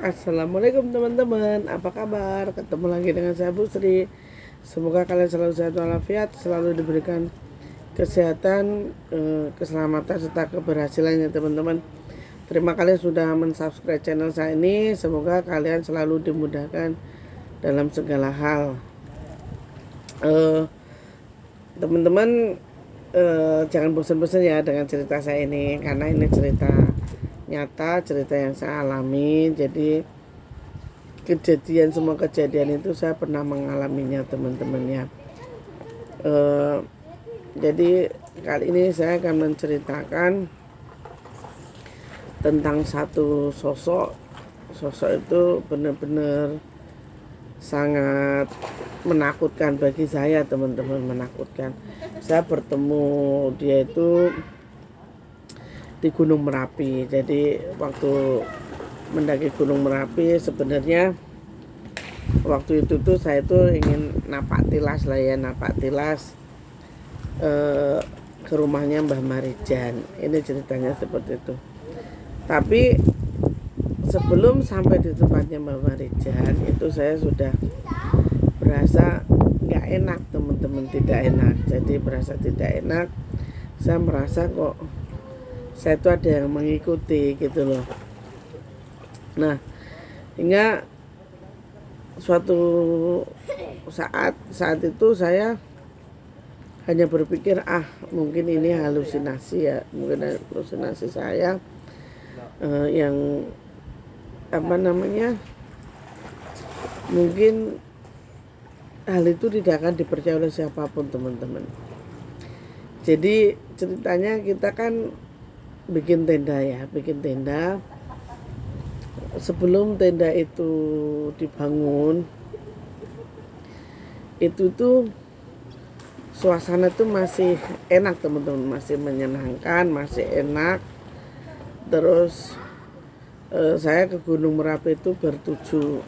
Assalamualaikum teman-teman, apa kabar? Ketemu lagi dengan saya Bu Sri. Semoga kalian selalu sehat walafiat, selalu diberikan kesehatan, keselamatan serta keberhasilan ya teman-teman. Terima kasih sudah mensubscribe channel saya ini. Semoga kalian selalu dimudahkan dalam segala hal. Teman-teman, jangan bosan-bosan ya dengan cerita saya ini, karena ini cerita nyata, cerita yang saya alami. Jadi semua kejadian itu saya pernah mengalaminya teman-teman ya. Jadi kali ini saya akan menceritakan tentang satu sosok itu benar-benar sangat menakutkan bagi saya teman-teman, menakutkan. Saya bertemu dia itu di Gunung Merapi. Jadi waktu mendaki Gunung Merapi, sebenarnya waktu itu tuh saya tuh ingin napak tilas ke rumahnya Mbah Marijan. Ini ceritanya seperti itu. Tapi sebelum sampai di tempatnya Mbah Marijan itu saya sudah berasa nggak enak teman-teman, tidak enak. Jadi berasa tidak enak. Saya merasa kok saya itu ada yang mengikuti gitu loh. Nah, hingga suatu saat itu saya hanya berpikir mungkin ini halusinasi ya, mungkin halusinasi saya yang mungkin hal itu tidak akan dipercaya oleh siapapun teman-teman. Jadi ceritanya kita kan bikin tenda. Sebelum tenda itu dibangun, itu tuh suasana tuh masih enak teman-teman, masih menyenangkan, masih enak. Terus saya ke Gunung Merapi itu bertujuh.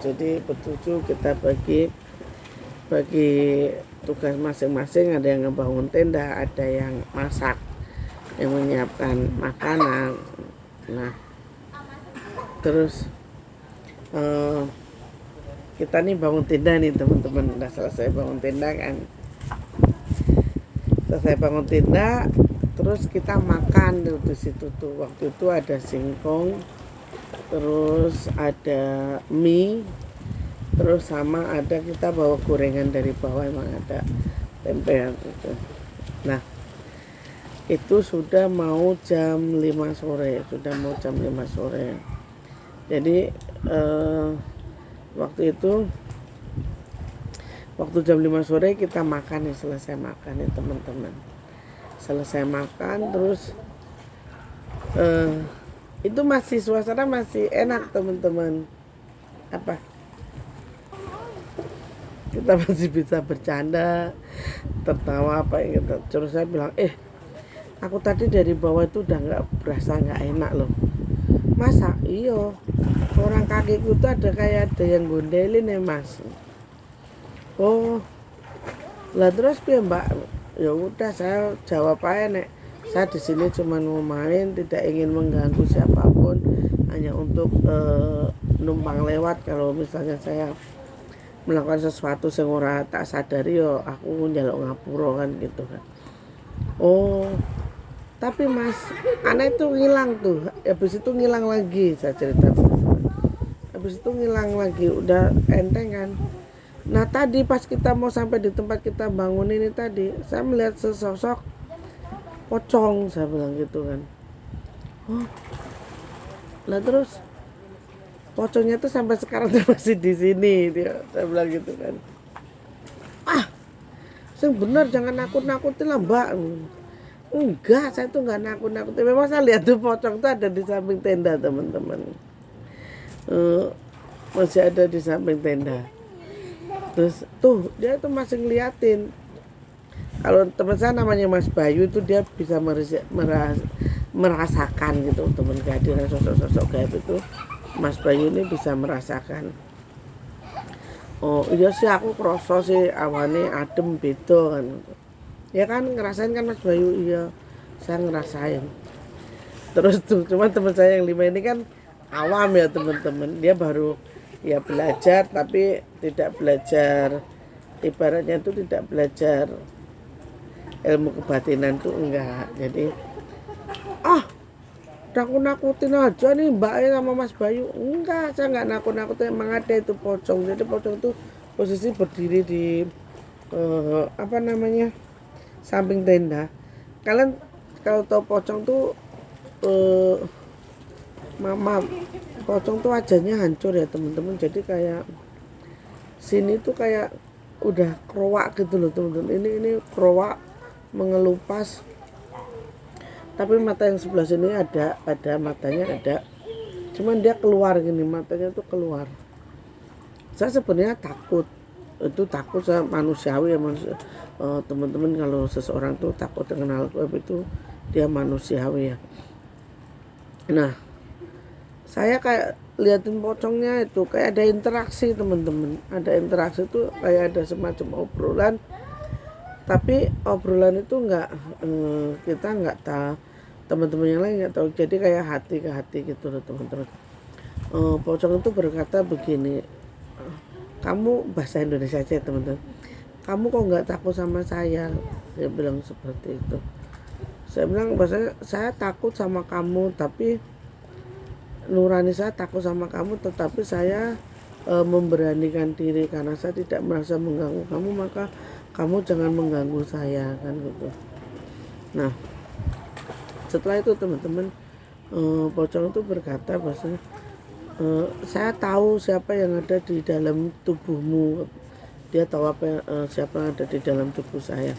Jadi bertujuh kita bagi tugas masing-masing. Ada yang ngebangun tenda, ada yang masak, yang menyiapkan makanan. Nah, terus kita nih bangun tenda nih teman-teman. Udah selesai bangun tenda kan. Terus kita makan di situ tuh. Waktu itu ada singkong, terus ada mie, terus sama ada kita bawa gorengan dari bawah, emang ada tempe gitu. Nah, itu sudah mau jam 5 sore. Jadi waktu jam 5 sore kita makan nih, selesai makan nih teman-teman. Selesai makan terus itu masih suasana masih enak teman-teman. Kita masih bisa bercanda, tertawa gitu. Terus saya bilang, aku tadi dari bawah itu udah berasa nggak enak loh. Masa? Iya, orang kakiku tuh ada yang gondelin ya mas. Oh, lah terus piye mbak? Ya udah, saya jawab aja nek, saya di sini cuma mau main, tidak ingin mengganggu siapapun, hanya untuk numpang lewat. Kalau misalnya saya melakukan sesuatu yang ora tak sadari, yo aku njaluk ngapura kan gitu kan. Oh, tapi mas, anak itu ngilang tuh. Habis itu ngilang lagi, saya cerita. Habis itu ngilang lagi, udah enteng kan. Nah tadi pas kita mau sampai di tempat kita bangun ini tadi, saya melihat sesosok pocong, saya bilang gitu kan. Oh, lah terus pocongnya tuh sampai sekarang tuh masih di sini, saya bilang gitu kan. Yang benar jangan nakut-nakutin lah mbak. Enggak, saya tuh nggak nakut-nakutin. Memang saya lihat tuh pocong tuh ada di samping tenda teman-teman. Masih ada di samping tenda. Terus tuh dia tuh masih ngeliatin. Kalau teman saya namanya Mas Bayu itu, dia bisa merasakan gitu teman, kehadiran sosok-sosok gaib itu. Mas Bayu ini bisa merasakan. Oh iya sih, aku kroso sih awane adem beda kan. Ya kan ngerasain kan Mas Bayu? Iya, saya ngerasain. Terus tuh cuma teman saya yang 5 ini kan awam ya teman-teman, dia baru ya belajar tapi tidak belajar, ibaratnya itu tidak belajar ilmu kebatinan tuh enggak. Jadi nakut-nakutin aja nih Mbak sama Mas Bayu. Enggak, saya enggak nakut-nakutin, emang ada itu pocong. Jadi pocong itu posisi berdiri di samping tenda. Kalian kalau tahu pocong tuh mama pocong tuh wajahnya hancur ya teman-teman. Jadi kayak sini tuh kayak udah kerowak gitu loh teman-teman. Ini kerowak mengelupas, tapi mata yang sebelah sini ada matanya ada, cuman dia keluar gini, matanya tuh keluar. Saya sebenarnya takut saya manusiawi ya, teman-teman. Kalau seseorang tuh takut dengan hal itu, dia manusiawi ya. Nah, saya kayak liatin pocongnya itu kayak ada interaksi teman-teman, ada interaksi tuh kayak ada semacam obrolan, tapi obrolan itu kita nggak tahu, teman-teman yang lain nggak tahu. Jadi kayak hati ke hati gitu loh teman-teman. Pocong itu berkata begini, kamu, bahasa Indonesia aja teman-teman, kamu kok nggak takut sama saya? Saya bilang seperti itu. Saya bilang bahasanya, saya takut sama kamu, tapi nurani saya takut sama kamu, tetapi saya memberanikan diri karena saya tidak merasa mengganggu kamu, maka kamu jangan mengganggu saya, kan gitu. Nah, setelah itu teman-teman, pocong itu berkata bahwasanya, saya tahu siapa yang ada di dalam tubuhmu. Dia tahu siapa yang ada di dalam tubuh saya.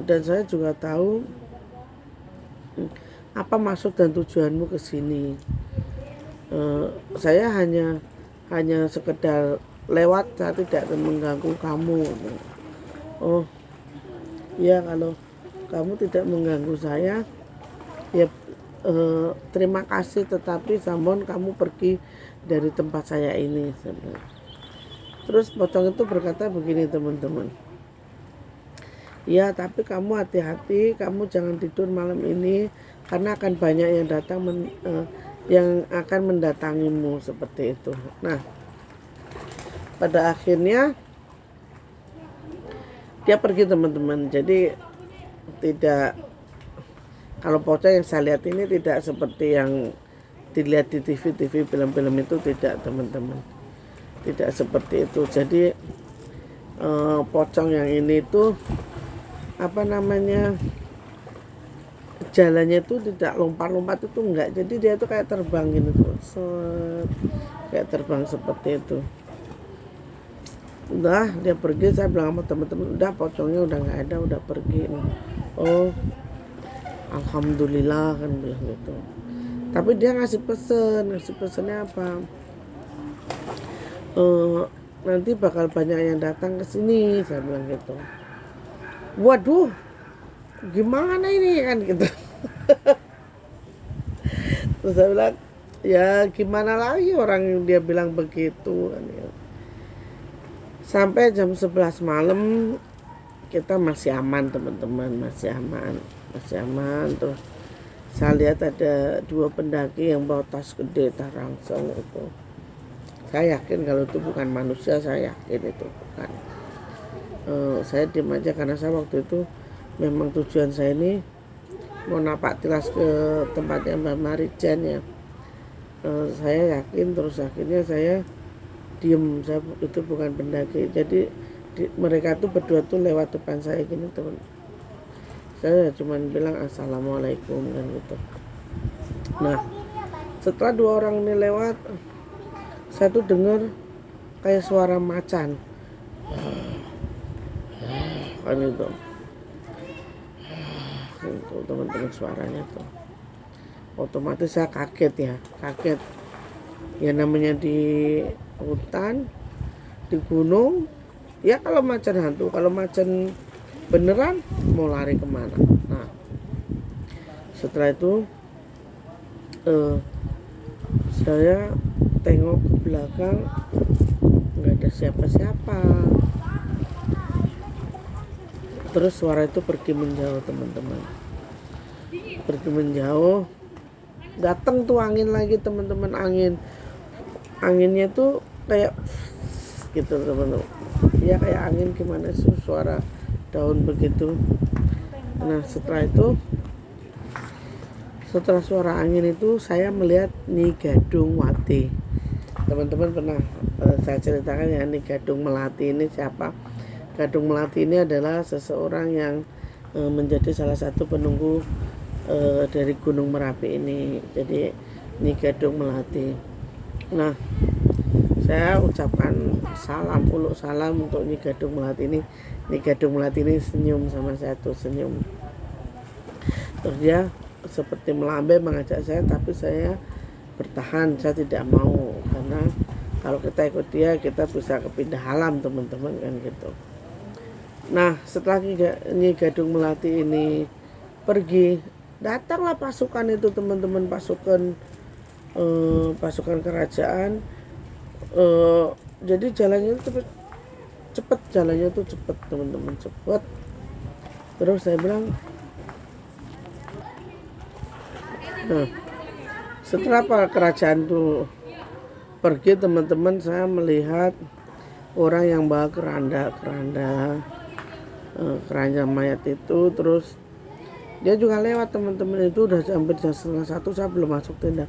Dan saya juga tahu apa maksud dan tujuanmu ke sini. Saya hanya sekedar lewat, saya tidak akan mengganggu kamu. Oh ya, kalau kamu tidak mengganggu saya ya terima kasih, tetapi sampun kamu pergi dari tempat saya ini. Terus pocong itu berkata begini teman-teman, ya tapi kamu hati-hati, kamu jangan tidur malam ini karena akan banyak yang datang yang akan mendatangimu, seperti itu. Nah, pada akhirnya dia pergi teman-teman. Jadi tidak, kalau pocong yang saya lihat ini tidak seperti yang dilihat di TV film-film itu, tidak teman-teman, tidak seperti itu. Jadi pocong yang ini tuh jalannya itu tidak lompat-lompat, itu enggak. Jadi dia tuh kayak terbang gitu tuh, kayak terbang seperti itu. Udah dia pergi, saya bilang sama teman-teman, udah pocongnya udah nggak ada, udah pergi. Oh alhamdulillah, kan bilang gitu. Tapi dia ngasih pesennya apa, nanti bakal banyak yang datang ke sini, saya bilang gitu. Waduh, gimana ini kan gitu. Terus saya bilang, ya gimana lagi orang yang dia bilang begitu kan ya. Sampai jam 11 malam kita masih aman teman-teman, masih aman. Terus saya lihat ada 2 pendaki yang bawa tas gede, tas rangsel itu. Saya yakin kalau itu bukan manusia, saya yakin itu bukan. Saya diam aja karena saya waktu itu memang tujuan saya ini mau napak tilas ke tempatnya Mbak Marijan ya. Saya yakin, terus akhirnya saya diem, saya itu bukan pendaki. Jadi mereka tuh berdua tuh lewat depan saya gini teman. Saya cuma bilang assalamualaikum kan gitu. Nah, setelah 2 orang ini lewat, saya tuh dengar kayak suara macan kan itu teman-teman, suaranya tuh. Otomatis saya kaget ya, namanya di hutan, di gunung ya, kalau macan hantu, kalau macan beneran mau lari kemana. Nah, setelah itu saya tengok ke belakang, nggak ada siapa-siapa. Terus suara itu pergi menjauh teman-teman, pergi menjauh. datang tuh angin lagi teman-teman, anginnya tuh kayak gitu teman-teman ya, kayak angin gimana sih suara daun begitu. Nah setelah suara angin itu saya melihat Nyi Gadung Wati. Teman-teman pernah saya ceritakan ya, Nyi Gadung Melati ini siapa? Gadung Melati ini adalah seseorang yang menjadi salah satu penunggu dari Gunung Merapi ini. Jadi Nyi Gadung Melati. Nah, saya ucapkan uluk salam untuk Nyi Gadung Melati ini. Nyi Gadung Melati ini senyum sama saya tuh, senyum. Terus dia seperti melambai mengajak saya, tapi saya bertahan, saya tidak mau, karena kalau kita ikut dia kita bisa kepindah alam teman-teman kan gitu. Nah setelah Nyi Gadung Melati ini pergi, datanglah pasukan itu teman-teman, pasukan kerajaan. Jadi jalannya itu cepet teman-teman, cepet. Terus saya bilang, nah setelah kerajaan itu pergi teman-teman, saya melihat orang yang bawa keranda mayat itu. Terus dia juga lewat teman-teman, itu udah hampir jam 1:30 saya belum masuk tenda.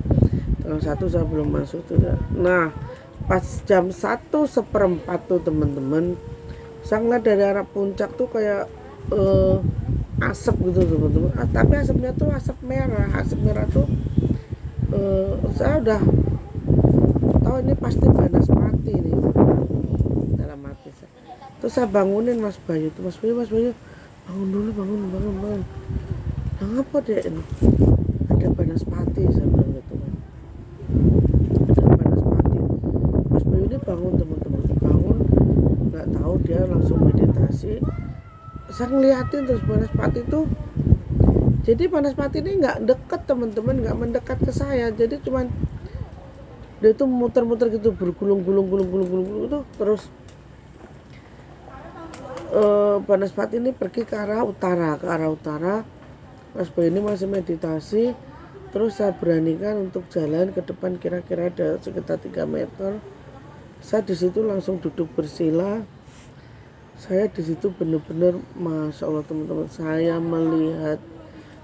Nah pas jam 1:15 tuh teman-teman, saya ngeliat dari arah puncak tuh kayak asap gitu teman-teman. Tapi asapnya tuh asap merah tuh saya udah tahu ini pasti Banaspati nih dalam hati saya. Terus saya bangunin Mas Bayu, bangun dulu, bangun. Nah, ngapa deh ini? Ada Banaspati, saya bilang gitu kan. Ada Banaspati. Mas Bayu ini bangun teman-teman, nggak tahu dia langsung meditasi. Saya ngeliatin terus Banaspati itu. Jadi Banaspati ini nggak dekat teman-teman, nggak mendekat ke saya. Jadi cuman dia itu muter-muter gitu, bergulung-gulung itu. Terus Banaspati ini pergi ke arah utara. Mas Bayu ini masih meditasi. Terus saya beranikan untuk jalan ke depan, kira-kira ada sekitar 3 meter. Saya di situ langsung duduk bersila. Saya di situ benar-benar, masya Allah teman-teman, saya melihat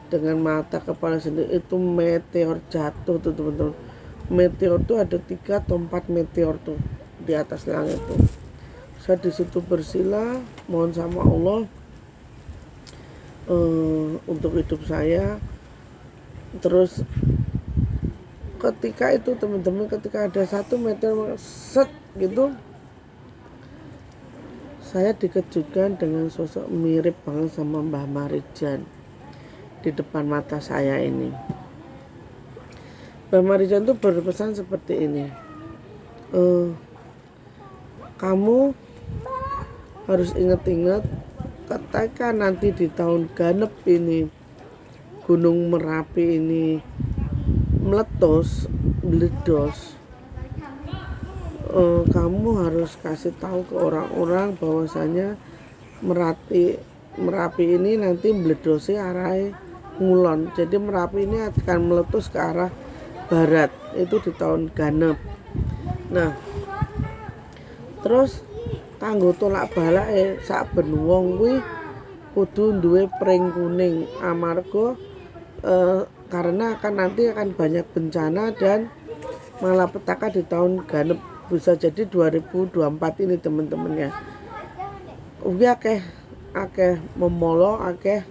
dengan mata kepala sendiri itu meteor jatuh tuh teman-teman. Meteor tuh ada 3 atau 4 meteor tuh di atas langit tuh. Saya di situ bersila, mohon sama Allah untuk hidup saya. Terus ketika itu teman-teman, ketika ada 1 meteor set gitu, saya dikejutkan dengan sosok mirip banget sama Mbah Marijan di depan mata saya ini. Mbah Marijan tuh berpesan seperti ini, kamu harus ingat-ingat ketika nanti di tahun ganep ini Gunung Merapi ini meledos, kamu harus kasih tahu ke orang-orang bahwasanya Merapi ini nanti meledosi arah ngulon. Jadi Merapi ini akan meletus ke arah barat, itu di tahun ganep. Nah terus kanggo tolak balake saben wong kuwi kudu duwe pring kuning, amarga karena nanti akan banyak bencana dan malapetaka di tahun ganep, bisa jadi 2024 ini teman-teman ya. Akeh memolo, akeh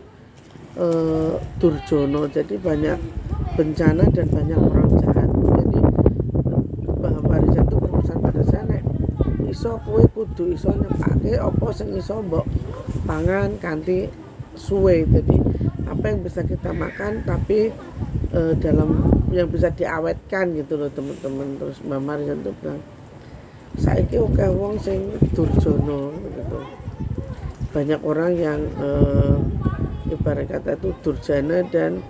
durjono, jadi banyak bencana dan banyak orang jahat. Jadi Mbah Marijan itu berpesan pada saya, nek iso kowe kudu iso nyepake apa sing iso mbok pangan kanthi suwe. Jadi apa yang bisa kita makan tapi dalam yang bisa diawetkan gitu loh teman-teman. Terus Mbah Marijan itu bilang, saiki akeh wong sing durjono gitu. Banyak orang yang ibarat kata itu durjana dan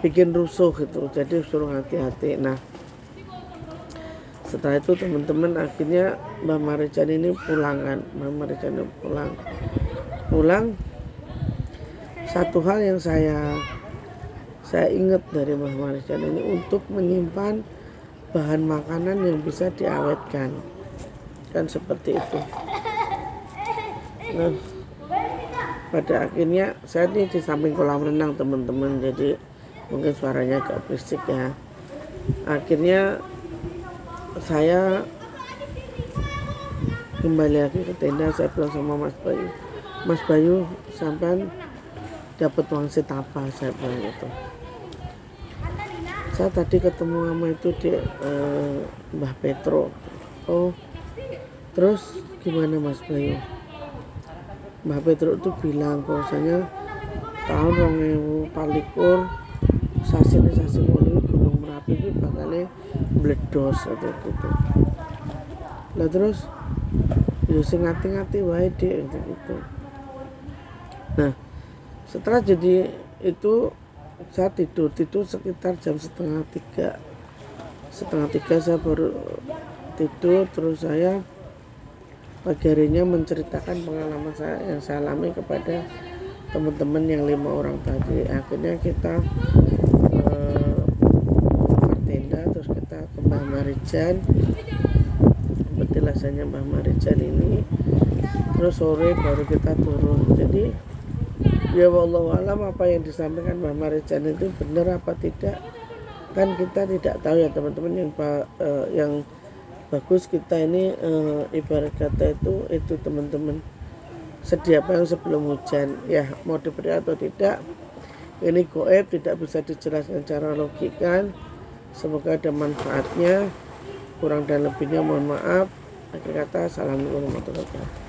bikin rusuh gitu. Jadi suruh hati-hati. Nah setelah itu teman-teman akhirnya Mbah Marijan ini pulang. Satu hal yang saya saya ingat dari Mbah Marijan ini untuk menyimpan bahan makanan yang bisa diawetkan, kan seperti itu. Nah, pada akhirnya saya ini di samping kolam renang teman-teman, jadi mungkin suaranya agak berisik ya. Akhirnya saya kembali lagi ke tenda, saya bilang sama Mas Bayu sampai dapat wangsit apa, saya bilang gitu. Saya tadi ketemu sama itu di Mbah Petro. Oh, terus gimana Mas Bayu? Mbah Petro itu bilang bahwasanya tahun 2024 sasi mulu Gunung Merapi itu bakalnya meledos atau gitu. Lah terus ya sing ngati-ngati wae Dik gitu. Nah, setelah jadi itu saya tidur sekitar jam setengah tiga saya baru tidur. Terus saya pagi harinya menceritakan pengalaman saya yang saya alami kepada teman-teman yang 5 orang tadi. Akhirnya kita tenda, terus kita ke Mbah Marijan, petilasannya Mbah Marijan ini, terus sore baru kita turun. Jadi ya wallahu alam apa yang disampaikan Mbah Marijan itu benar apa tidak, kan kita tidak tahu ya teman-teman. Yang bagus kita ini ibarat kata itu teman-teman sedia payung sebelum hujan ya, mau diberi atau tidak ini goib, tidak bisa dijelaskan secara logika. Semoga ada manfaatnya, kurang dan lebihnya mohon maaf. Akhir kata, assalamualaikum warahmatullahi wabarakatuh.